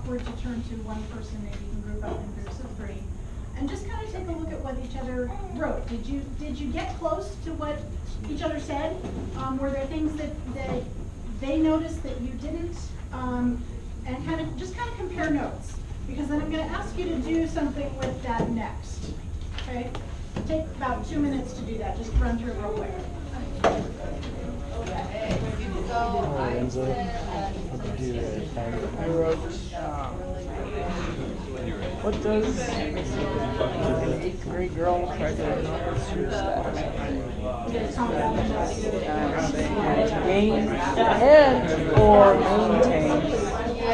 awkward to turn to one person, maybe you can group up in groups of 3, and just kind of take a look at what each other wrote. Did you get close to what each other said? Were there things that they noticed that you didn't? And kind of compare notes, because then I'm going to ask you to do something with that next. Okay? Take about 2 minutes to do that. Just run through it real quick. I wrote, what does the 8th grade girl try to notice your status? Gain and or maintain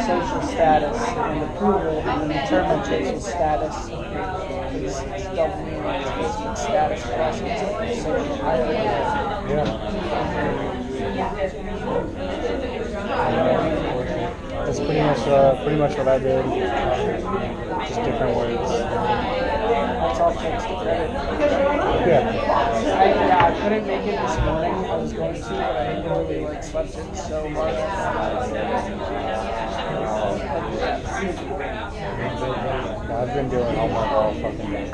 social status and approval and determine social status. It's double meaning Facebook status plus social hierarchy. That's pretty much what I did. Just different words. That's all thanks to credit. Yeah. I couldn't make it this morning. I was going to, but I literally slept in so hard. I've been doing homework all fucking day.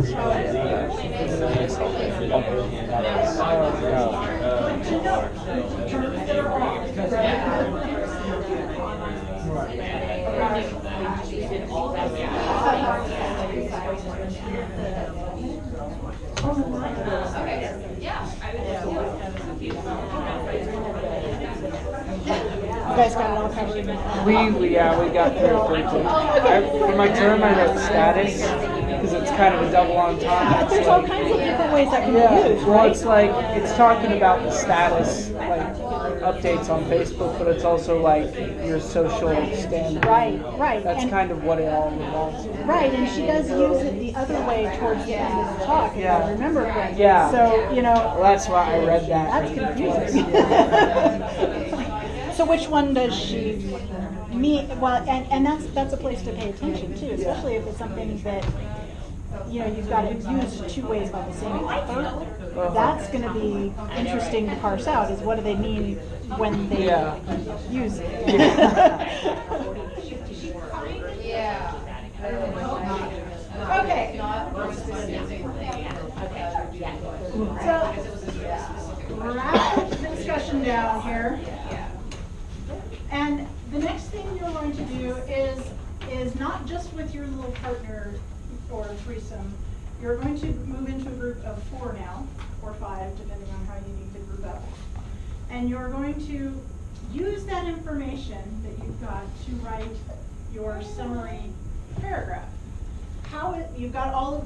You guys got it all covered. We got through it pretty quick. For my term, I wrote status because it's kind of a double entendre. There's all kinds of different ways that can be used, well, right? it's like it's talking about the status, like updates on Facebook, but it's also like your social standard. Right. That's kind of what it all revolves around. Right, and she does use it the other way towards the end of the talk, if I remember correctly. Yeah. So, Well, that's why I read that. That's confusing. So which one does she mean? Well, and that's a place to pay attention too, especially if it's something that you've got it used 2 ways by the same author. That's going to be interesting to parse out. Is what do they mean when they use it? Okay. So wrap the discussion down here. And the next thing you're going to do is not just with your little partner or threesome. You're going to move into a group of 4 now, or 5, depending on how you need to group up. And you're going to use that information that you've got to write your summary paragraph. You've got all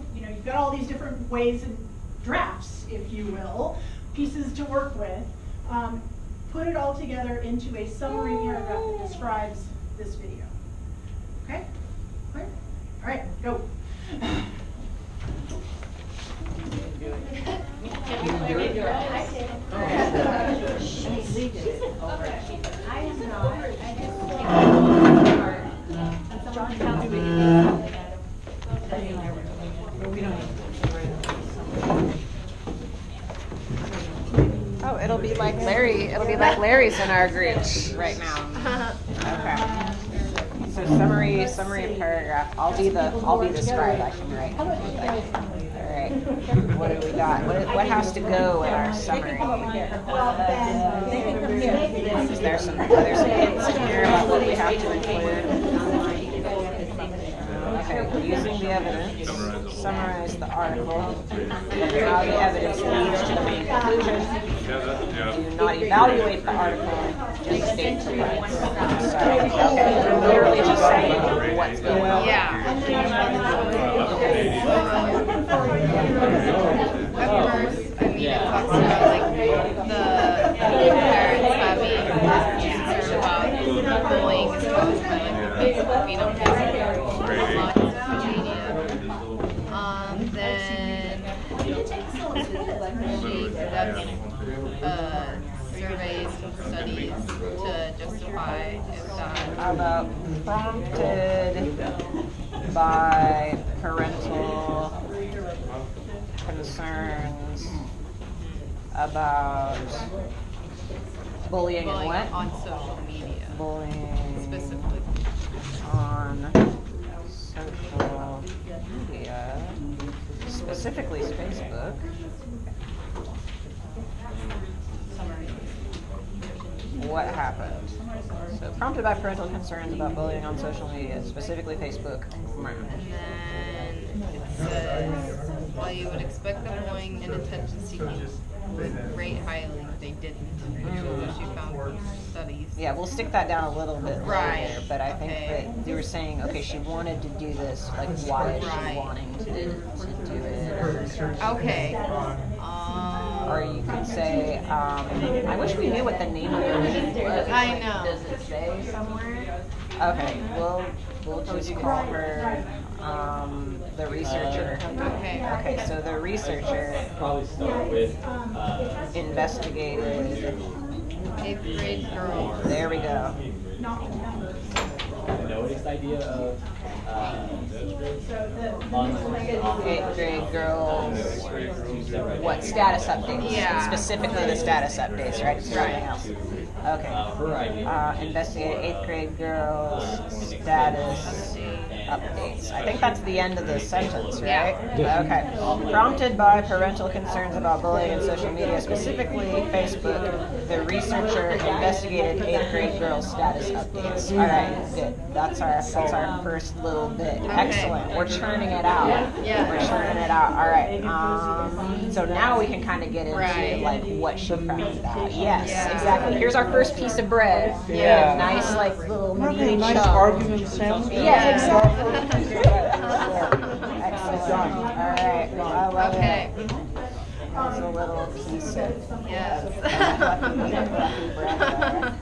these different ways and drafts, if you will, pieces to work with. Put it all together into a summary paragraph that describes this video. Okay? Clear? All right, go. Oh, it'll be like Larry. It'll be like Larry's in our group right now. Okay. So summary paragraph. I'll be the scribe. I can write. All right. What do we got? What has to go in our summary? There's some hints in here about what we have to include. Okay, using the evidence, summarize the article, and how the evidence leads to the main conclusion. Do not evaluate the article, just state the rights. So, okay, we're literally just saying what's going on. Yeah. At first, it talks about like the parents having concern about bullying exposed by like female kids online social media. Then she conducts surveys and studies to justify if that About prompted by parental concerns about bullying and what? on social media Bullying specifically. on social media, specifically Facebook. What happened? So, prompted by parental concerns about bullying on social media, specifically Facebook. And then it says, while you would expect the bullying and attention seeking would rate highly, they didn't. So she found studies. Yeah, we'll stick that down a little bit Right. later, but I think Okay. that you were saying, okay, she wanted to do this, like, why is she Right. wanting to do it? Okay. Or you could say, I wish we knew what the name of the lady was. I know. Does it say somewhere? Okay, we'll just call her the researcher. Okay. Okay, so the researcher Probably start with investigated. 8th grade girl. There we go. notice idea of Eighth grade girls. What status updates? Yeah. Specifically the status updates, right? It's Right. nothing else. Okay. Investigate 8th grade girls status updates. I think that's the end of the sentence, right? Yeah. Okay. Prompted by parental concerns about bullying in social media, specifically Facebook, the researcher investigated 8th grade girls status updates. All right, good. That's our first little bit. Excellent. We're churning it out. Yeah. We're churning it out. All right. So now we can kind of get into Right. like what she found out. Yes, Yeah. exactly. Here's our first piece of bread. Yeah. Nice, like little meaty Nice chunk. argument sandwich. Yeah, exactly. Excellent. Excellent. All right. Well, I love Okay. it. It's a little piece of Yes. fluffy bread there.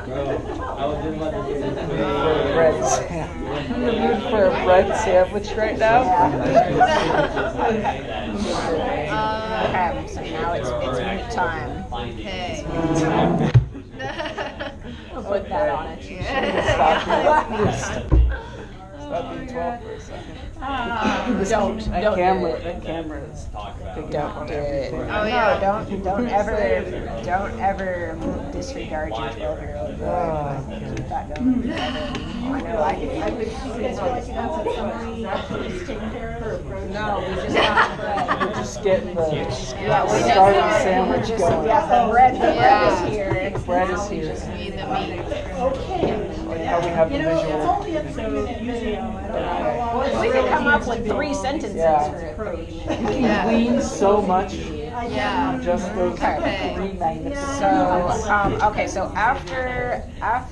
I was just about to do Bread sandwich. I'm in the mood for a bread sandwich right now. Okay, so now it's meat time. Okay. I'll put that on it. Stop being 12 for a second. Don't That do camera, it. that camera is picking up Don't on do it. everything. Oh, yeah. No, don't ever disregard your 12-year-old boy. Keep that going. I know I do. No, we just got bread. We're just getting the We starting just- sandwich just- going. Yeah, the bread Yeah. is here. Bread is here. Need the meat. Like how we have the visual. only a 3-minute video. I don't know how long. We could come up with 3 sentences Yeah. for a 30-minute. You can glean so much Yeah. from just those Okay. 3 magnificent So, okay, so after a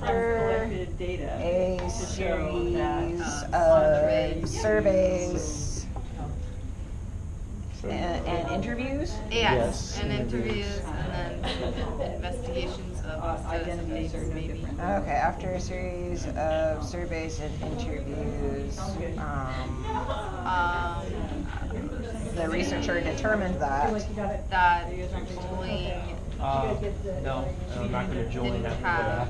series of surveys and interviews, Yes. And interviews and then investigations of status updates maybe. okay, after a series of surveys and interviews, the researcher determined that That bullying No, I'm not going to join didn't that. have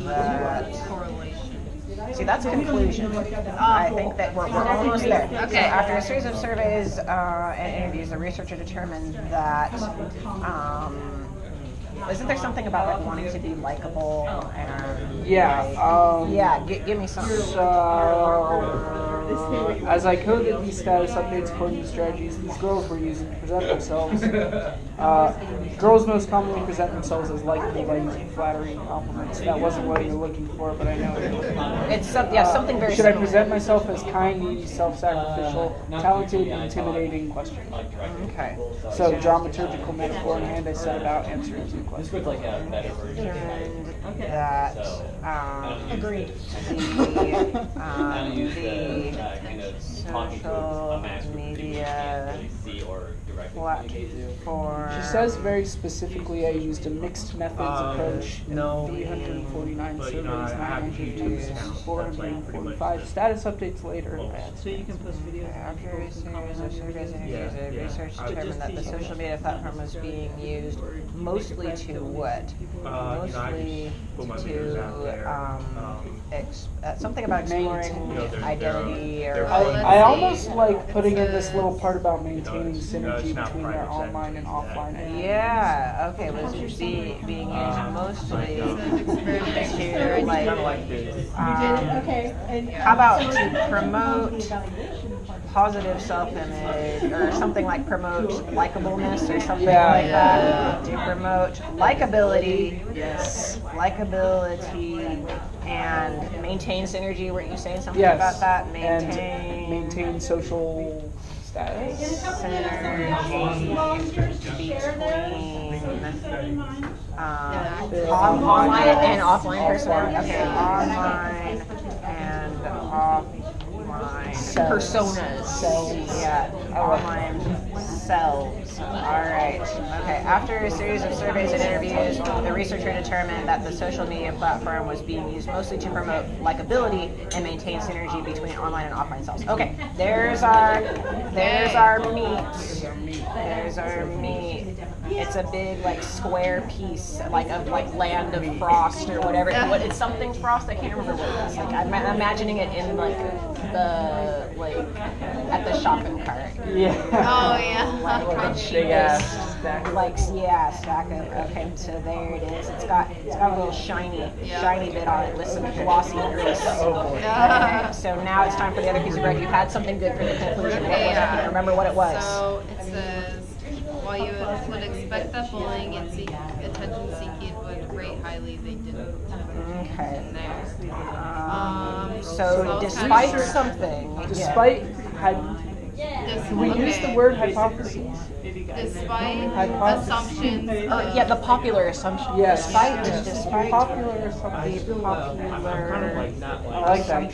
that correlation. see, that's conclusion. I think that we're almost there. Okay. So after a series of surveys and interviews, the researcher determined that isn't there something about like wanting to be likable and Yeah. give me something. So, as I coded these status updates according to strategies these girls were using to present themselves, girls most commonly present themselves as likable by using flattering compliments. That wasn't what you're looking for, but I know what you're looking for. It's something very Should I similar. present myself as kind, needy, self-sacrificial, talented, intimidating? Question. Okay. So, dramaturgical metaphor in hand, I set about answering 2 This questions. was like a better version. And that Agreed. the Kind of talking to a master social who you media can't really see or directly communicate to. platform. She says very specifically I used a mixed methods approach in no, 349 but, surveys, I have 902 to count. 445 status updates later. So you can post videos. After a series of surveys and interviews, the Yeah. research determined that the social media platform was being used mostly to what? I put my videos out there. Something about exploring Maintain. identity or they're I, let's I see. almost like putting in this little part about maintaining synergy between their online and offline identities. Yeah, okay, was being used mostly to like, Okay. And, how about so- to promote positive self-image or something like promote likableness or something Yeah, like that. yeah. To promote likability, Yes. likability, and maintain synergy. Weren't you saying something Yes. about that? And maintain social In a status. couple minutes, I'm gonna ask some volunteers to share this, keep that in mind. Online and offline personas. Okay, online and offline personas. Selves. Yeah, online selves. All right. Okay. After a series of surveys and interviews, the researcher determined that the social media platform was being used mostly to promote likability and maintain synergy between online and offline selves. Okay. There's our meat. There's our meat. It's a big like square piece, like of like Land of Frost or whatever. What it's something Frost. I can't remember what it is. Like I'm imagining it in like the at the shopping cart. Yeah. Oh yeah. Like Big ass stack. like yeah, stack of. Okay, so there it is. It's got a little shiny bit on it with some glossy grease. Oh boy. Okay, so now it's time for the other piece of bread. You had something good for the conclusion. What was it? Can you remember what it was? So it says, while you would expect that bullying and attention seeking would rate highly, they didn't. Okay. In there. So it's despite kind of- something, Despite can we use the word okay. hypotheses? Despite Hypotheses. assumptions. yeah, the popular assumption. Yes. Despite Popular assumptions. the popular I like that.